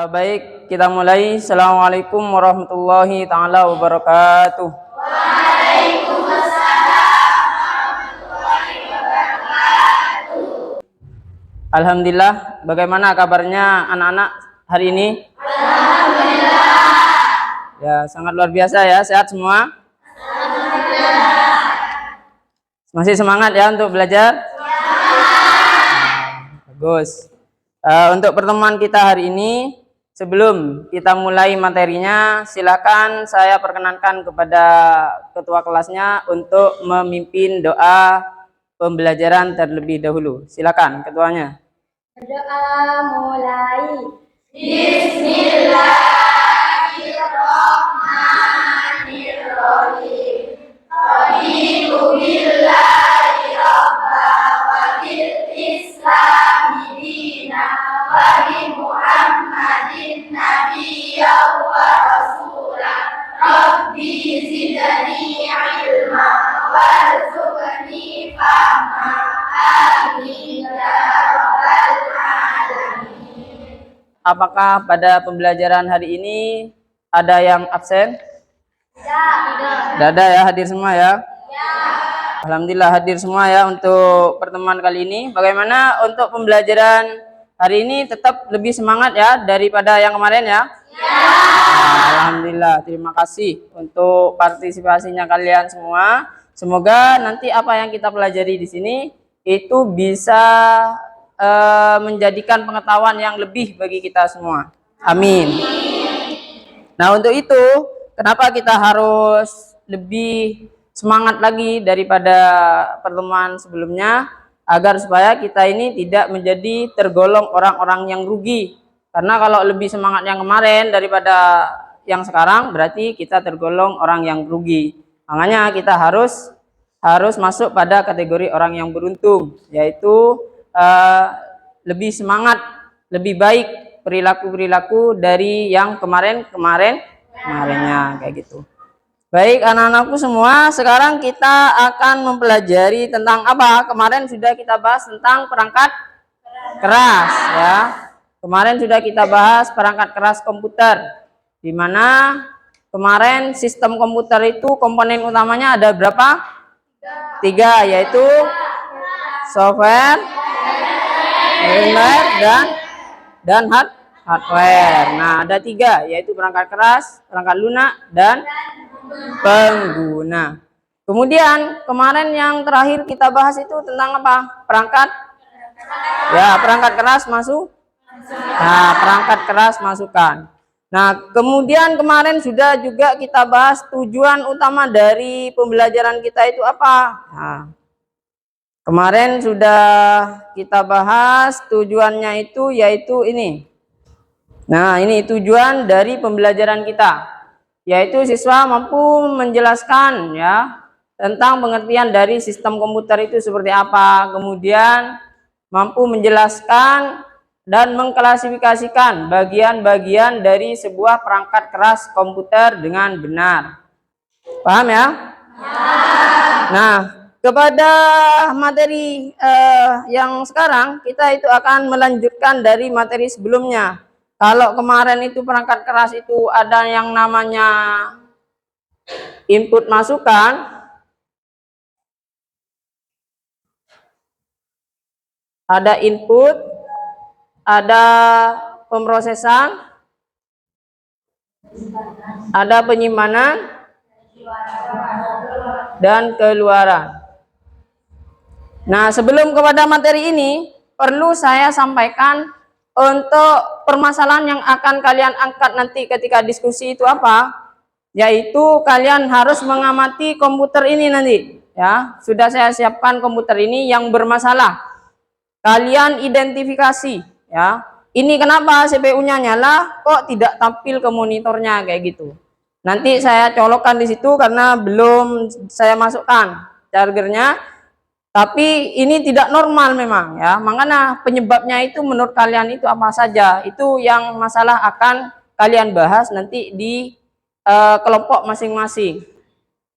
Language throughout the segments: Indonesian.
Baik, kita mulai. Assalamualaikum warahmatullahi taala wabarakatuh. Alhamdulillah, bagaimana kabarnya anak-anak hari ini? Ya, sangat luar biasa ya, sehat semua? Masih semangat ya untuk belajar? Bagus. Untuk pertemuan kita hari ini, sebelum kita mulai materinya, silakan saya perkenankan kepada ketua kelasnya untuk memimpin doa pembelajaran terlebih dahulu. Silakan ketuanya. Berdoa mulai. Bismillahirrahmanirrahim. Raditu billahi rabba wa bil islami dina wa bi Muhammadin nabiyya wa rasula. Rabbi zidni ilma warzuqni fahma. Amin ya rabbal alamin. Apakah pada pembelajaran hari ini ada yang absen? Tidak ada ya, hadir semua ya? Alhamdulillah hadir semua ya untuk pertemuan kali ini. Bagaimana untuk pembelajaran hari ini, tetap lebih semangat ya daripada yang kemarin ya? Alhamdulillah, terima kasih untuk partisipasinya kalian semua. Semoga nanti apa yang kita pelajari di sini itu bisa menjadikan pengetahuan yang lebih bagi kita semua. Amin. Nah, untuk itu kenapa kita harus lebih semangat lagi daripada pertemuan sebelumnya, agar supaya kita ini tidak menjadi tergolong orang-orang yang rugi. Karena kalau lebih semangat yang kemarin daripada yang sekarang, berarti kita tergolong orang yang rugi. Makanya kita harus masuk pada kategori orang yang beruntung, yaitu lebih semangat, lebih baik perilaku-perilaku dari yang kemarinnya kayak gitu. Baik anak-anakku semua, sekarang kita akan mempelajari tentang apa? Kemarin sudah kita bahas tentang perangkat keras ya. Kemarin sudah kita bahas perangkat keras komputer, di mana kemarin sistem komputer itu komponen utamanya ada berapa? 3, yaitu software, firmware, dan hardware. Nah, ada 3, yaitu perangkat keras, perangkat lunak, dan pengguna. Kemudian kemarin yang terakhir kita bahas itu tentang apa? Perangkat keras masuk. Nah, perangkat keras masukkan. Nah, kemudian kemarin sudah juga kita bahas tujuan utama dari pembelajaran kita itu apa? Nah, kemarin sudah kita bahas tujuannya itu yaitu ini. Nah, ini tujuan dari pembelajaran kita, yaitu siswa mampu menjelaskan ya tentang pengertian dari sistem komputer itu seperti apa, kemudian mampu menjelaskan dan mengklasifikasikan bagian-bagian dari sebuah perangkat keras komputer dengan benar. Paham ya? Nah, kepada materi yang sekarang kita itu akan melanjutkan dari materi sebelumnya. Kalau kemarin itu perangkat keras itu ada yang namanya input masukan, ada input, ada pemrosesan, ada penyimpanan, dan keluaran. Nah, sebelum kepada materi ini, perlu saya sampaikan untuk permasalahan yang akan kalian angkat nanti ketika diskusi itu apa? Yaitu kalian harus mengamati komputer ini nanti. Ya, sudah saya siapkan komputer ini yang bermasalah. Kalian identifikasi, ya. Ini kenapa CPU-nya nyala, kok tidak tampil ke monitornya kayak gitu. Nanti saya colokkan di situ karena belum saya masukkan chargernya. Tapi ini tidak normal memang ya. Makanya penyebabnya itu menurut kalian itu apa saja? Itu yang masalah akan kalian bahas nanti di kelompok masing-masing.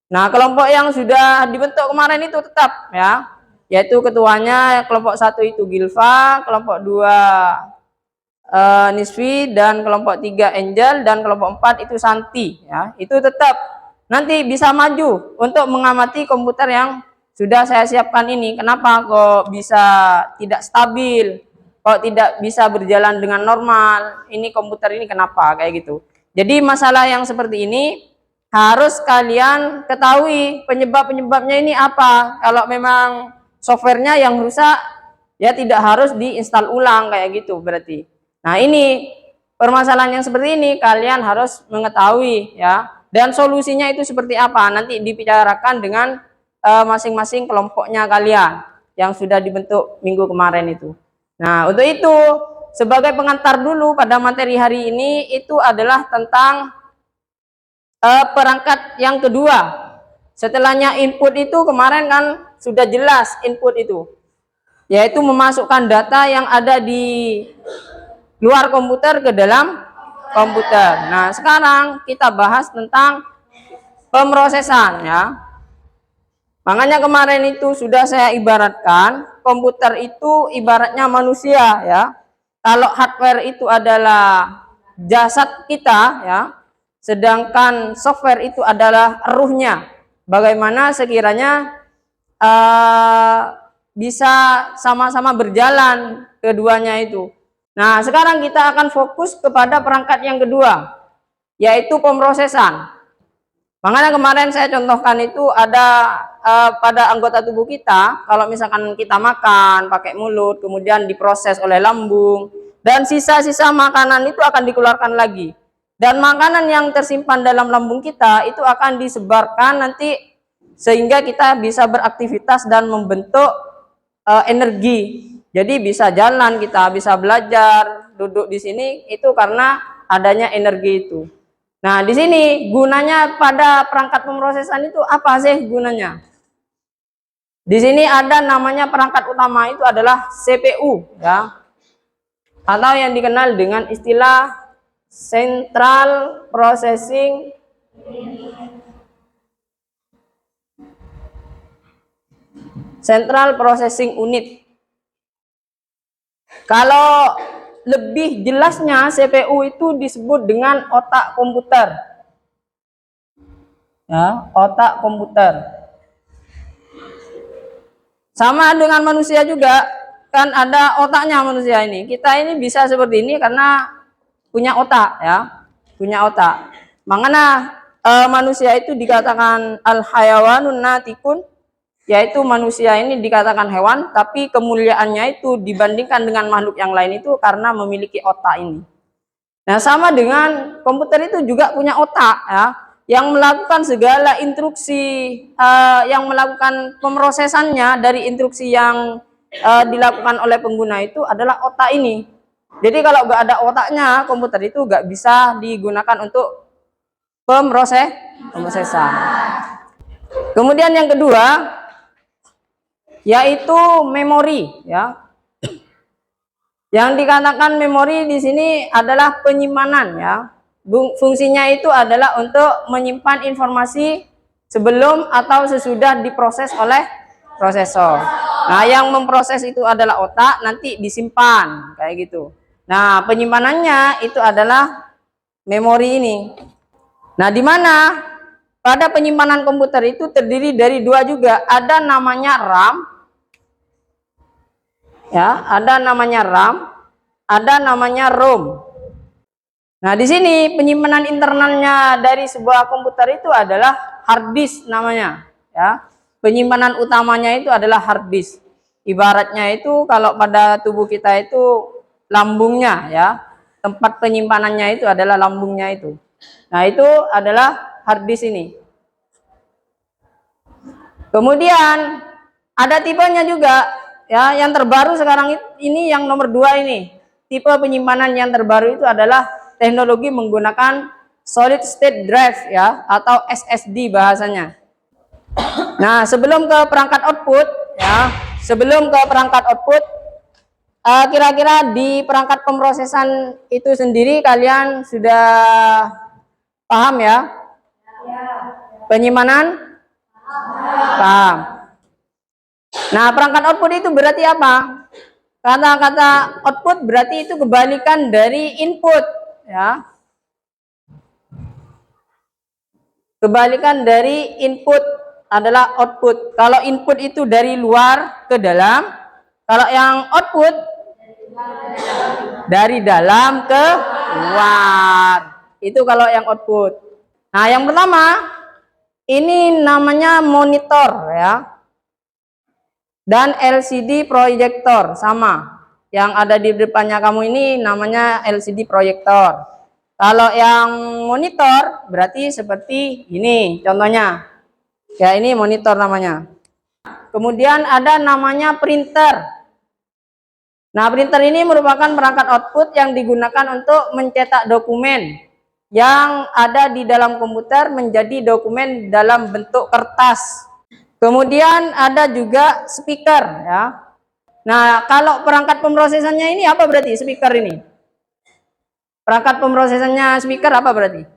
Nah, kelompok yang sudah dibentuk kemarin itu tetap ya. Yaitu ketuanya kelompok 1 itu Gilva, kelompok 2 Nisfi, dan kelompok 3 Angel, dan kelompok 4 itu Santi ya. Itu tetap nanti bisa maju untuk mengamati komputer yang sudah saya siapkan ini. Kenapa kok bisa tidak stabil, kok tidak bisa berjalan dengan normal, ini komputer ini kenapa kayak gitu. Jadi masalah yang seperti ini harus kalian ketahui penyebab-penyebabnya ini apa. Kalau memang softwarenya yang rusak, ya tidak harus diinstal ulang kayak gitu berarti. Nah, ini permasalahan yang seperti ini kalian harus mengetahui ya. Dan solusinya itu seperti apa nanti dibicarakan dengan masing-masing kelompoknya kalian yang sudah dibentuk minggu kemarin itu. Nah, untuk itu sebagai pengantar dulu pada materi hari ini itu adalah tentang perangkat yang kedua. Setelahnya input itu kemarin kan sudah jelas input itu, yaitu memasukkan data yang ada di luar komputer ke dalam komputer. Nah, sekarang kita bahas tentang pemrosesan ya. Makanya kemarin itu sudah saya ibaratkan komputer itu ibaratnya manusia ya. Kalau hardware itu adalah jasad kita ya, sedangkan software itu adalah ruhnya. Bagaimana sekiranya bisa sama-sama berjalan keduanya itu. Nah, sekarang kita akan fokus kepada perangkat yang kedua, yaitu pemrosesan. Makanya kemarin saya contohkan itu ada pada anggota tubuh kita, kalau misalkan kita makan pakai mulut, kemudian diproses oleh lambung, dan sisa-sisa makanan itu akan dikeluarkan lagi. Dan makanan yang tersimpan dalam lambung kita itu akan disebarkan nanti sehingga kita bisa beraktivitas dan membentuk energi. Jadi bisa jalan, kita bisa belajar, duduk di sini itu karena adanya energi itu. Nah, di sini gunanya pada perangkat pemrosesan itu apa sih gunanya? Di sini ada namanya perangkat utama itu adalah CPU ya. Atau yang dikenal dengan istilah Central Processing Unit. Kalau lebih jelasnya CPU itu disebut dengan otak komputer. Ya, otak komputer. Sama dengan manusia juga, kan ada otaknya manusia ini. Kita ini bisa seperti ini karena punya otak ya, punya otak. Makanya manusia itu dikatakan al-hayawanun natikun, yaitu manusia ini dikatakan hewan, tapi kemuliaannya itu dibandingkan dengan makhluk yang lain itu karena memiliki otak ini. Nah, sama dengan komputer itu juga punya otak ya, yang melakukan segala instruksi, yang melakukan pemrosesannya dari instruksi yang dilakukan oleh pengguna itu adalah otak ini. Jadi kalau nggak ada otaknya, komputer itu nggak bisa digunakan untuk pemrosesan. Kemudian yang kedua, yaitu memori ya. Yang dikatakan memori di sini adalah penyimpanan ya. Fungsinya itu adalah untuk menyimpan informasi sebelum atau sesudah diproses oleh prosesor. Nah, yang memproses itu adalah otak, nanti disimpan kayak gitu. Nah, penyimpanannya itu adalah memori ini. Nah, di mana pada penyimpanan komputer itu terdiri dari dua juga, ada namanya RAM. Ya, ada namanya RAM, ada namanya ROM. Nah, di sini penyimpanan internalnya dari sebuah komputer itu adalah hard disk namanya, ya. Penyimpanan utamanya itu adalah hard disk. Ibaratnya itu kalau pada tubuh kita itu lambungnya, ya. Tempat penyimpanannya itu adalah lambungnya itu. Nah, itu adalah hard disk ini. Kemudian ada tipenya juga, ya. Yang terbaru sekarang ini yang nomor 2 ini. Tipe penyimpanan yang terbaru itu adalah teknologi menggunakan solid state drive ya, atau SSD bahasanya. Nah, sebelum ke perangkat output ya, kira-kira di perangkat pemrosesan itu sendiri kalian sudah paham ya? Penyimpanan? Paham. Nah, perangkat output itu berarti apa? Kata-kata output berarti itu kebalikan dari input, ya. Kebalikan dari input adalah output. Kalau input itu dari luar ke dalam, kalau yang output dari dalam ke luar. Itu kalau yang output. Nah, yang pertama ini namanya monitor, ya. Dan LCD proyektor sama. Yang ada di depannya kamu ini namanya LCD proyektor. Kalau yang monitor berarti seperti ini contohnya. Ya, ini monitor namanya. Kemudian ada namanya printer. Nah, printer ini merupakan perangkat output yang digunakan untuk mencetak dokumen yang ada di dalam komputer menjadi dokumen dalam bentuk kertas. Kemudian ada juga speaker, ya. Nah, kalau perangkat pemrosesannya ini apa berarti speaker ini? Perangkat pemrosesannya speaker apa berarti?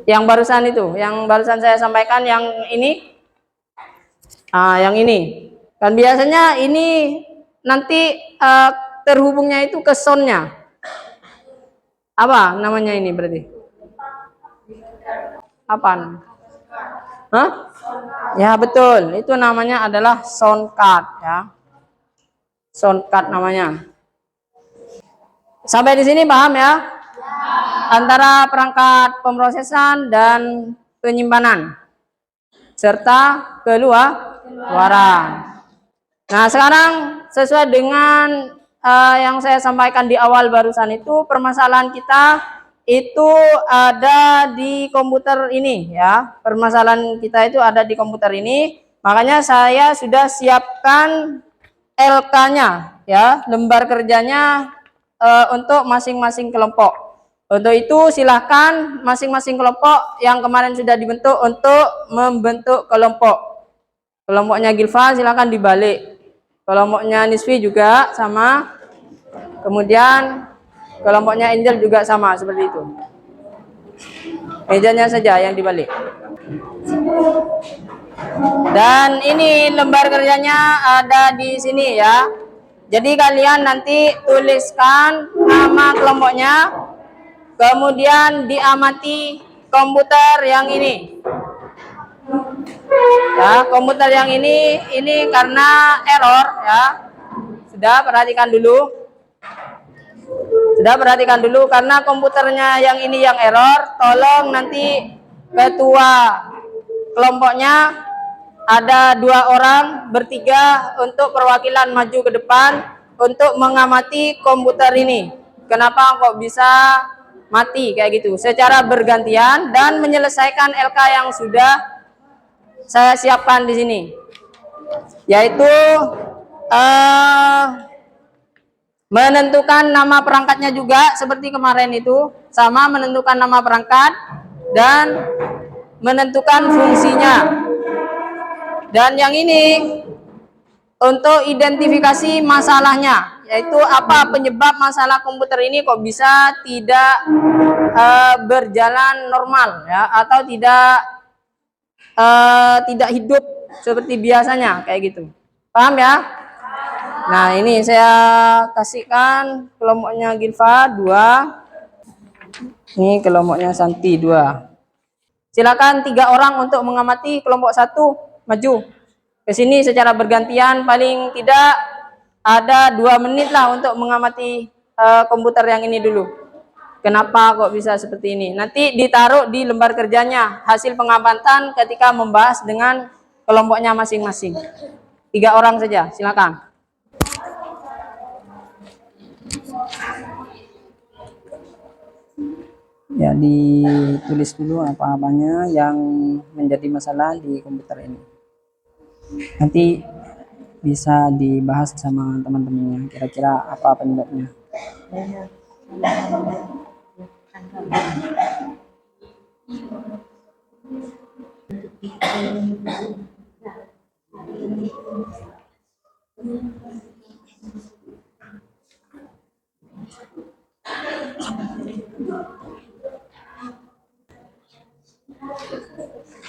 Yang barusan itu, yang barusan saya sampaikan yang ini. Yang ini. Dan biasanya ini nanti terhubungnya itu ke soundnya. Apa namanya ini berarti? Apa? Hah? Ya betul, itu namanya adalah sound card, ya. Sound card namanya. Sampai di sini paham ya? Antara perangkat pemrosesan dan penyimpanan serta keluaran. Nah, sekarang sesuai dengan yang saya sampaikan di awal barusan itu, permasalahan kita itu ada di komputer ini, ya. Permasalahan kita itu ada di komputer ini. Makanya saya sudah siapkan LK-nya, ya, lembar kerjanya untuk masing-masing kelompok. Untuk itu silahkan masing-masing kelompok yang kemarin sudah dibentuk untuk membentuk kelompok. Kelompoknya Gilva silahkan dibalik. Kelompoknya Nisfi juga sama. Kemudian kelompoknya Angel juga sama seperti itu. Mejanya saja yang dibalik. Dan ini lembar kerjanya ada di sini, ya. Jadi kalian nanti tuliskan nama kelompoknya, kemudian diamati komputer yang ini. Ya, komputer yang ini karena error, ya. Sudah perhatikan dulu karena komputernya yang ini yang error. Tolong nanti ketua kelompoknya ada 2 orang bertiga untuk perwakilan maju ke depan untuk mengamati komputer ini. Kenapa kok bisa mati kayak gitu? Secara bergantian dan menyelesaikan LK yang sudah saya siapkan di sini. Yaitu menentukan nama perangkatnya juga seperti kemarin itu, sama menentukan nama perangkat dan menentukan fungsinya. Dan yang ini untuk identifikasi masalahnya, yaitu apa penyebab masalah komputer ini kok bisa tidak berjalan normal, ya, atau tidak hidup seperti biasanya kayak gitu. Paham ya? Nah, ini saya kasihkan kelompoknya Gilva 2. Ini kelompoknya Santi 2. Silakan 3 orang untuk mengamati kelompok 1 maju ke sini secara bergantian, paling tidak ada 2 menit lah untuk mengamati komputer yang ini dulu. Kenapa kok bisa seperti ini? Nanti ditaruh di lembar kerjanya hasil pengamatan ketika membahas dengan kelompoknya masing-masing. 3 orang saja, silakan. Ya, ditulis dulu apa-apanya yang menjadi masalah di komputer ini. Nanti bisa dibahas sama teman-temannya, kira-kira apa penyebabnya.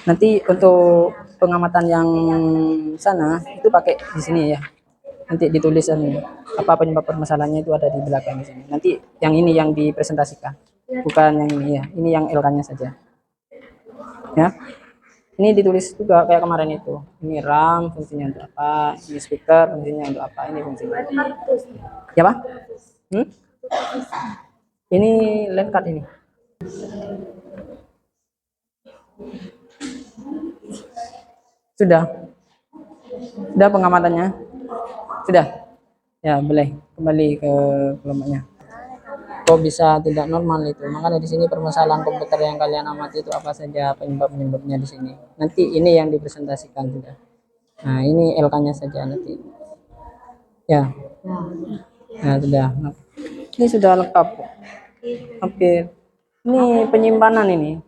Nanti untuk pengamatan yang sana itu pakai di sini ya. Nanti ditulis apa penyebab permasalahannya itu ada di belakang di sini. Nanti yang ini yang dipresentasikan, bukan yang ini ya. Ini yang LK-nya saja. Ya. Ini ditulis juga kayak kemarin itu. Ini RAM fungsinya untuk apa? Ini speaker fungsinya untuk apa? Ini fungsinya. Ya Pak? Ini land card ini. Sudah. Sudah pengamatannya? Sudah. Ya, boleh kembali ke kelompoknya. Kok bisa tidak normal itu? Makanya di sini permasalahan komputer yang kalian amati itu apa saja penyebab-penyebabnya di sini. Nanti ini yang dipresentasikan sudah. Nah, ini LK-nya saja nanti. Ya. Nah, sudah. Ini sudah lengkap. Oke. Ini penyimpanan ini.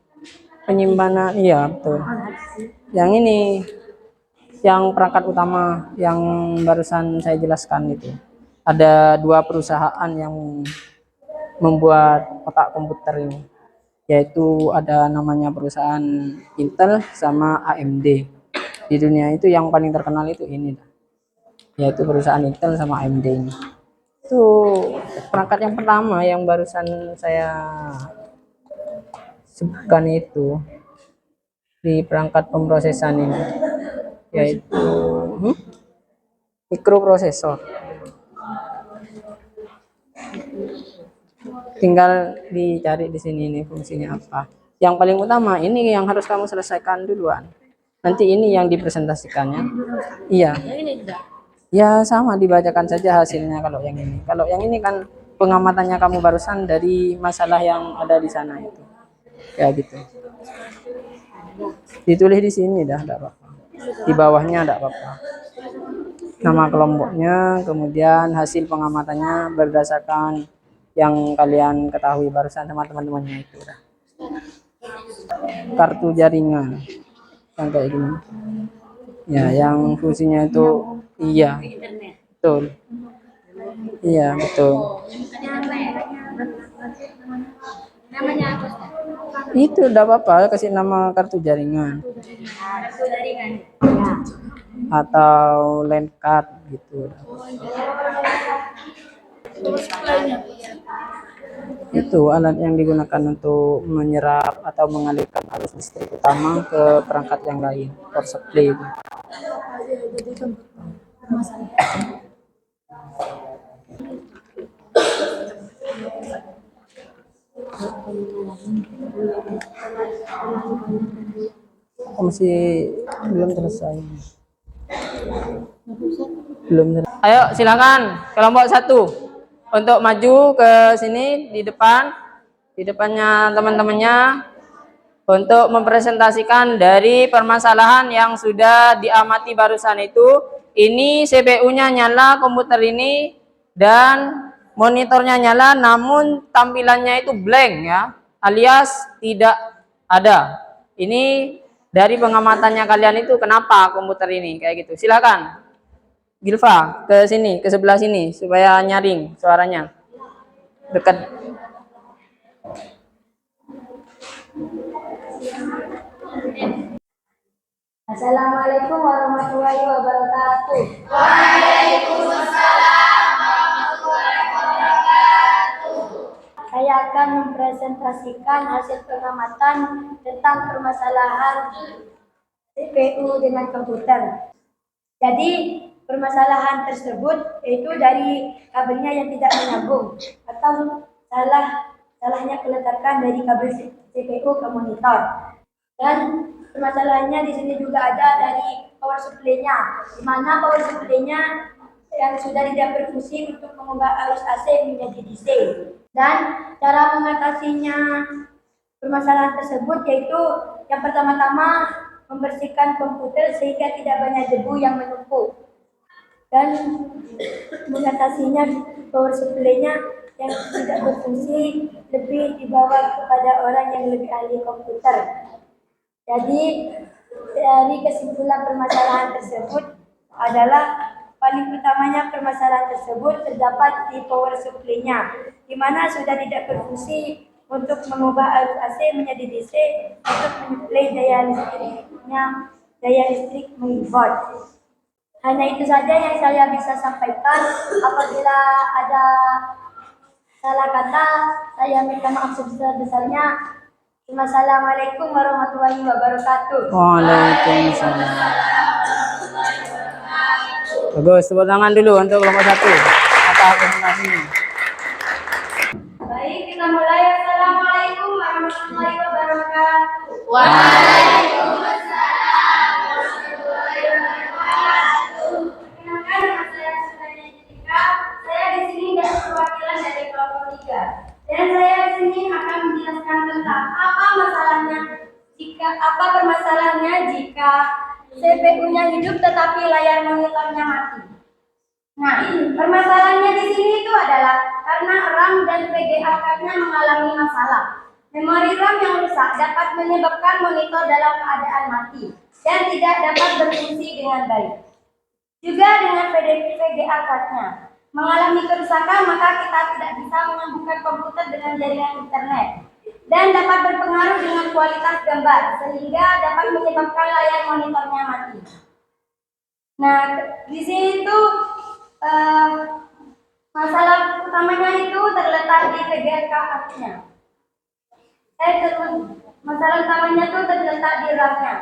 Penyimpanan, iya betul. Yang ini yang perangkat utama yang barusan saya jelaskan itu. Ada 2 perusahaan yang membuat otak komputer ini, yaitu ada namanya perusahaan Intel sama AMD. Di dunia itu yang paling terkenal itu ini, yaitu perusahaan Intel sama AMD ini. Itu perangkat yang pertama yang barusan saya sebutkan itu di perangkat pemrosesan ini, yaitu mikroprosesor. Tinggal dicari di sini ini fungsinya apa. Yang paling utama ini yang harus kamu selesaikan duluan. Nanti ini yang dipresentasikannya. Iya. Ya sama, dibacakan saja hasilnya kalau yang ini. Kalau yang ini kan pengamatannya kamu barusan dari masalah yang ada di sana itu. Kayak gitu. Ditulis di sini dah, enggak apa-apa. Di bawahnya enggak apa-apa. Nama kelompoknya, kemudian hasil pengamatannya berdasarkan yang kalian ketahui barusan sama teman-temannya itu dah. Kartu jaringan yang kayak gini. Ya, yang fungsinya itu iya. Betul. Iya, betul. Namanya apa? Itu enggak apa-apa, kasih nama kartu jaringan. Kartu jaringan. Atau LAN card gitu. Itu alat yang digunakan untuk menyerap atau mengalirkan arus listrik utama ke perangkat yang lain, power supply. Masih belum selesai. Ayo silakan kelompok 1 untuk maju ke sini di depannya teman-temannya untuk mempresentasikan dari permasalahan yang sudah diamati barusan itu. Ini CPU-nya nyala komputer ini dan monitornya nyala, namun tampilannya itu blank ya, alias tidak ada. Ini dari pengamatannya kalian itu kenapa komputer ini kayak gitu. Silakan Gilva ke sini, ke sebelah sini supaya nyaring suaranya dekat. Assalamualaikum warahmatullahi wabarakatuh. Saya akan mempresentasikan hasil pengamatan tentang permasalahan CPU dengan komputer. Jadi permasalahan tersebut yaitu dari kabelnya yang tidak menyambung atau salahnya peletakan dari kabel CPU ke monitor. Dan permasalahannya di sini juga ada dari power supply-nya, di mana power supply-nya yang sudah tidak berfungsi untuk mengubah arus AC menjadi DC. Dan cara mengatasinya permasalahan tersebut yaitu yang pertama-tama membersihkan komputer sehingga tidak banyak debu yang menumpuk. Dan mengatasinya power supply-nya yang tidak berfungsi lebih dibawa kepada orang yang lebih ahli komputer. Jadi dari kesimpulan permasalahan tersebut adalah paling utamanya permasalahan tersebut terdapat di power supply-nya, di mana sudah tidak berfungsi untuk mengubah arus AC menjadi DC untuk menyuplai daya listrik 1000 watt. Hanya itu saja yang saya bisa sampaikan. Apabila ada salah kata, saya minta maaf sebesar-besarnya. Wassalamualaikum warahmatullahi wabarakatuh. Waalaikumsalam. Bagus, tepuk tangan dulu untuk kelompok 1. Apa presentasinya? Baik, kita mulai. Assalamualaikum warahmatullahi wabarakatuh. Perkenalkan, nama saya Susanti Jessica. Saya di sini dari perwakilan dari kelompok 3. Dan saya di sini akan menjelaskan tentang apa permasalahannya jika CPU-nya hidup tetapi layar monitornya mati. Nah, permasalahannya di sini itu adalah karena RAM dan VGA card-nya mengalami masalah. Memori RAM yang rusak dapat menyebabkan monitor dalam keadaan mati dan tidak dapat berfungsi dengan baik. Juga dengan VGA card-nya mengalami kerusakan, maka kita tidak bisa menyambungkan komputer dengan jaringan internet dan dapat berpengaruh dengan kualitas gambar sehingga dapat menyebabkan layar monitornya mati. Nah, di sini itu masalah utamanya itu terletak di VGA card-nya. Masalah utamanya itu terletak di RAM-nya.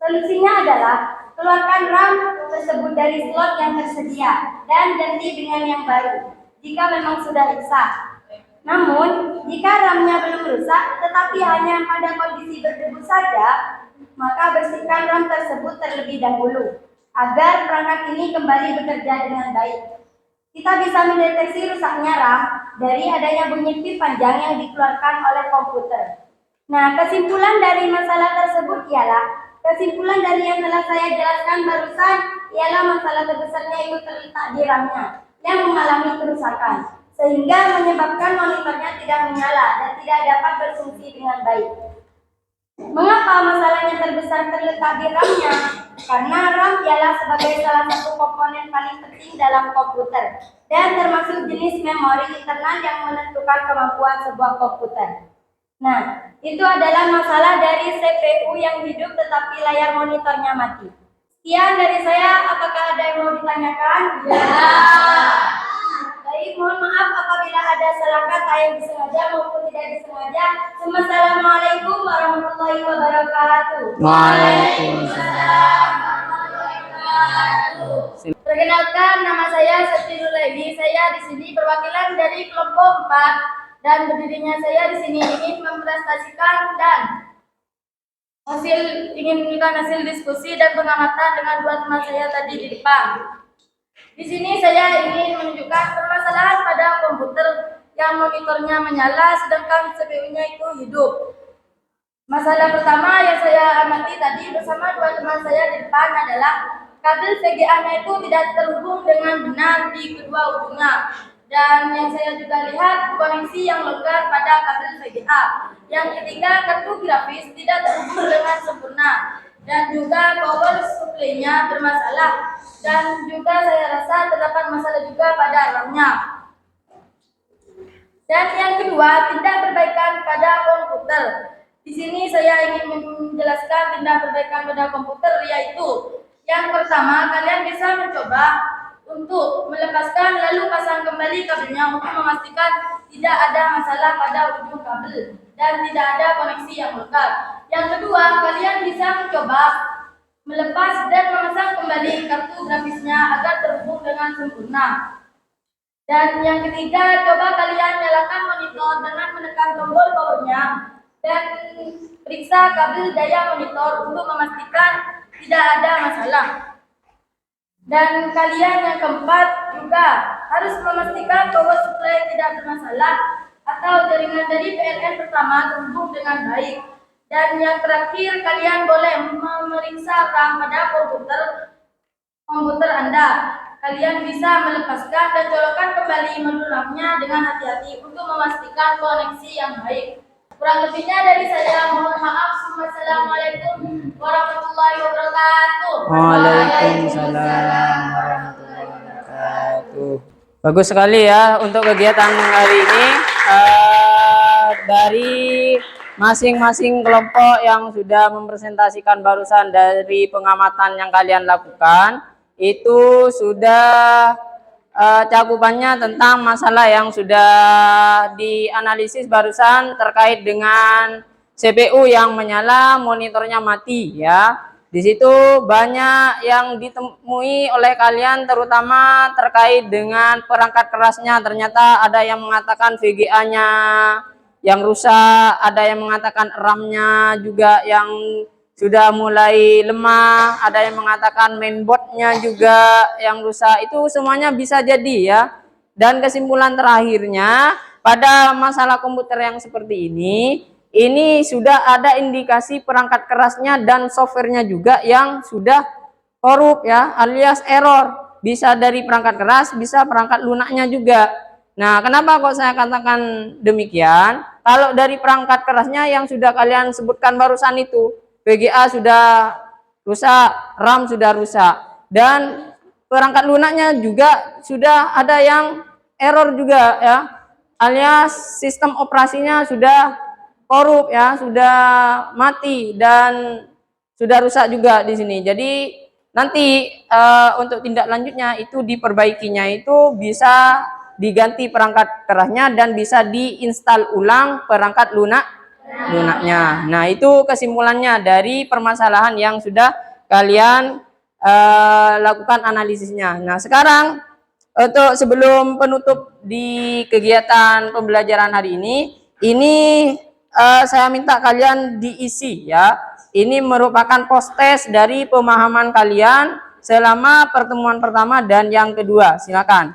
Solusinya adalah keluarkan RAM tersebut dari slot yang tersedia dan ganti dengan yang baru jika memang sudah rusak. Namun, jika RAM-nya belum rusak tetapi hanya pada kondisi berdebu saja, maka bersihkan RAM tersebut terlebih dahulu agar perangkat ini kembali bekerja dengan baik. Kita bisa mendeteksi rusaknya RAM dari adanya bunyi pip panjang yang dikeluarkan oleh komputer. Nah, kesimpulan dari masalah tersebut kesimpulan dari yang telah saya jelaskan barusan ialah masalah terbesarnya itu terletak di RAM-nya yang mengalami kerusakan sehingga menyebabkan monitornya tidak menyala dan tidak dapat berfungsi dengan baik. Mengapa masalahnya terbesar terletak di RAM-nya? Karena RAM ialah sebagai salah satu komponen paling penting dalam komputer dan termasuk jenis memori internal yang menentukan kemampuan sebuah komputer. Nah, itu adalah masalah dari CPU yang hidup tetapi layar monitornya mati. Sekian dari saya, apakah ada yang mau ditanyakan? Ya. Baik, mohon maaf apabila ada salah kata yang disengaja maupun tidak disengaja. Wassalamualaikum warahmatullahi wabarakatuh. Waalaikumsalam. Perkenalkan, nama saya Septinur Levi. Saya di sini perwakilan dari kelompok 4 dan berdirinya saya di sini ingin mempresentasikan dan menunjukkan hasil diskusi dan pengamatan dengan dua teman saya tadi di depan. Di sini saya ingin menunjukkan permasalahan pada komputer yang monitornya menyala sedangkan CPU-nya itu hidup. Masalah pertama yang saya amati tadi bersama dua teman saya di depan adalah kabel VGA-nya itu tidak terhubung dengan benar di kedua ujungnya. Dan yang saya juga lihat koneksi yang longgar pada kabel VGA. Yang ketiga, kartu grafis tidak terhubung dengan sempurna. Dan juga power supply-nya bermasalah. Dan juga saya rasa terdapat masalah juga pada RAM-nya. Dan yang kedua, tindak perbaikan pada komputer. Di sini saya ingin menjelaskan tindak perbaikan pada komputer, yaitu yang pertama, kalian bisa mencoba untuk melepaskan lalu pasang kembali kabelnya untuk memastikan tidak ada masalah pada ujung kabel dan tidak ada koneksi yang longgar. Yang kedua, kalian bisa mencoba melepas dan memasang kembali kartu grafisnya agar terhubung dengan sempurna. Dan yang ketiga, coba kalian nyalakan monitor dengan menekan tombol powernya dan periksa kabel daya monitor untuk memastikan tidak ada masalah. Dan kalian yang keempat juga harus memastikan power supply tidak bermasalah atau jaringan dari PLN pertama terhubung dengan baik. Dan yang terakhir, kalian boleh memeriksa RAM pada komputer Anda. Kalian bisa melepaskan dan colokkan kembali menu RAM-nya dengan hati-hati untuk memastikan koneksi yang baik. Kurang lebihnya dari saya, mohon maaf. Wassalamualaikum warahmatullahi wabarakatuh. Waalaikumsalam warahmatullahi wabarakatuh. Bagus sekali ya untuk kegiatan hari ini. Dari masing-masing kelompok yang sudah mempresentasikan barusan dari pengamatan yang kalian lakukan, itu sudah cakupannya tentang masalah yang sudah dianalisis barusan terkait dengan CPU yang menyala, monitornya mati ya. Di situ banyak yang ditemui oleh kalian terutama terkait dengan perangkat kerasnya. Ternyata ada yang mengatakan VGA-nya yang rusak, ada yang mengatakan RAM-nya juga yang sudah mulai lemah, ada yang mengatakan mainboard-nya juga yang rusak. Itu semuanya bisa jadi ya. Dan kesimpulan terakhirnya pada masalah komputer yang seperti ini sudah ada indikasi perangkat kerasnya dan softwarenya juga yang sudah korup ya, alias error. Bisa dari perangkat keras, bisa perangkat lunaknya juga. Nah, kenapa kok saya katakan demikian? Kalau dari perangkat kerasnya yang sudah kalian sebutkan barusan itu, VGA sudah rusak, RAM sudah rusak, dan perangkat lunaknya juga sudah ada yang error juga ya, alias sistem operasinya sudah korup ya, sudah mati dan sudah rusak juga di sini. Jadi nanti untuk tindak lanjutnya itu diperbaikinya itu bisa diganti perangkat kerasnya dan bisa diinstal ulang perangkat lunaknya. Nah, itu kesimpulannya dari permasalahan yang sudah kalian lakukan analisisnya. Nah, sekarang untuk sebelum penutup di kegiatan pembelajaran hari ini saya minta kalian diisi ya. Ini merupakan post test dari pemahaman kalian selama pertemuan pertama dan yang kedua. Silakan.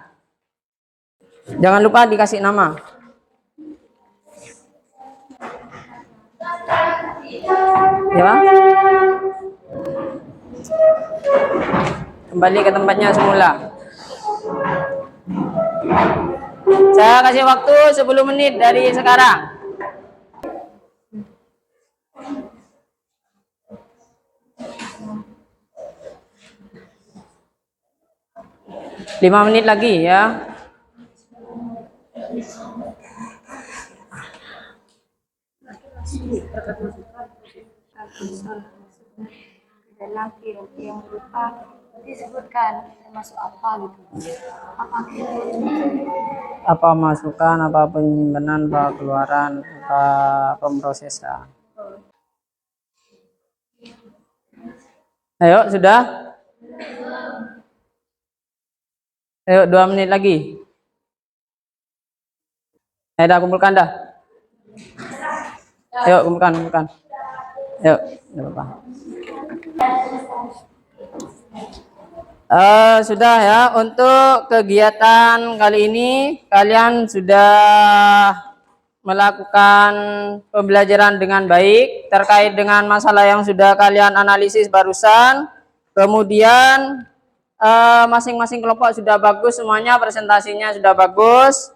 Jangan lupa dikasih nama. Ya. Kembali ke tempatnya semula. Saya kasih waktu 10 menit dari sekarang. 5 menit lagi ya. Dalam yang berupa disebutkan termasuk apa gitu. Apa masukan, apa penyimpanan, apa keluaran, apa pemrosesan. Ayo, sudah? Ayo, 2 menit lagi. Ayo, dah kumpulkan dah. Ayo, kumpulkan. Ayo, tidak apa-apa. Sudah ya, untuk kegiatan kali ini kalian sudah melakukan pembelajaran dengan baik terkait dengan masalah yang sudah kalian analisis barusan. Kemudian masing-masing kelompok sudah bagus semuanya, presentasinya sudah bagus.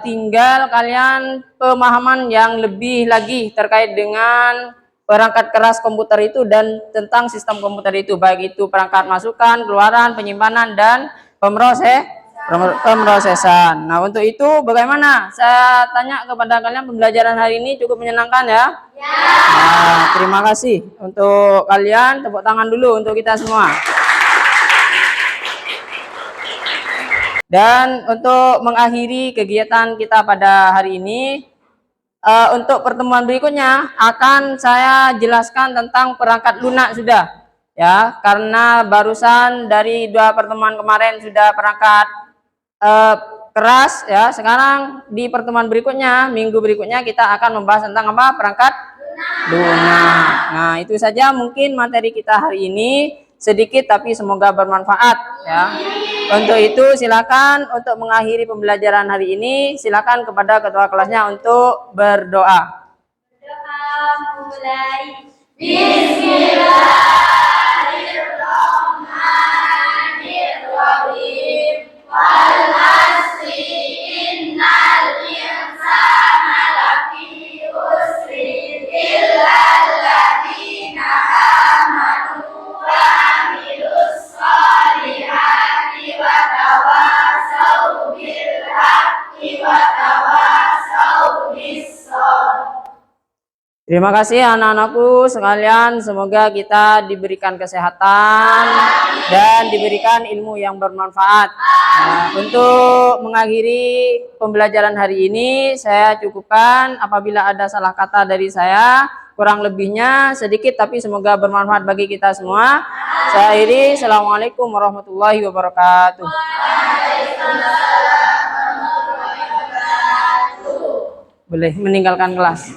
Tinggal kalian pemahaman yang lebih lagi terkait dengan perangkat keras komputer itu dan tentang sistem komputer itu, baik itu perangkat masukan, keluaran, penyimpanan, dan pemrosesan. Nah, untuk itu bagaimana? Saya tanya kepada kalian, pembelajaran hari ini cukup menyenangkan ya? Ya. Nah, terima kasih untuk kalian. Tepuk tangan dulu untuk kita semua. Dan untuk mengakhiri kegiatan kita pada hari ini, untuk pertemuan berikutnya akan saya jelaskan tentang perangkat lunak sudah ya, karena barusan dari 2 pertemuan kemarin sudah perangkat keras ya. Sekarang di pertemuan berikutnya, minggu berikutnya kita akan membahas tentang apa? Perangkat lunak. Nah, itu saja mungkin materi kita hari ini, sedikit tapi semoga bermanfaat ya. Untuk itu silakan untuk mengakhiri pembelajaran hari ini, silakan kepada ketua kelasnya untuk berdoa. Berdoa mulai. Bismillahirrahmanirrahim. Wal asri innal insana lafi khusrin illa alladziina amanu wa amilus sholihati wa tawasaw bil haqqi wa tawasaw bis sabr. Terima kasih anak-anakku sekalian, semoga kita diberikan kesehatan dan diberikan ilmu yang bermanfaat. Nah, untuk mengakhiri pembelajaran hari ini, saya cukupkan. Apabila ada salah kata dari saya, kurang lebihnya sedikit tapi semoga bermanfaat bagi kita semua. Saya akhiri, Assalamualaikum warahmatullahi wabarakatuh. Boleh meninggalkan kelas.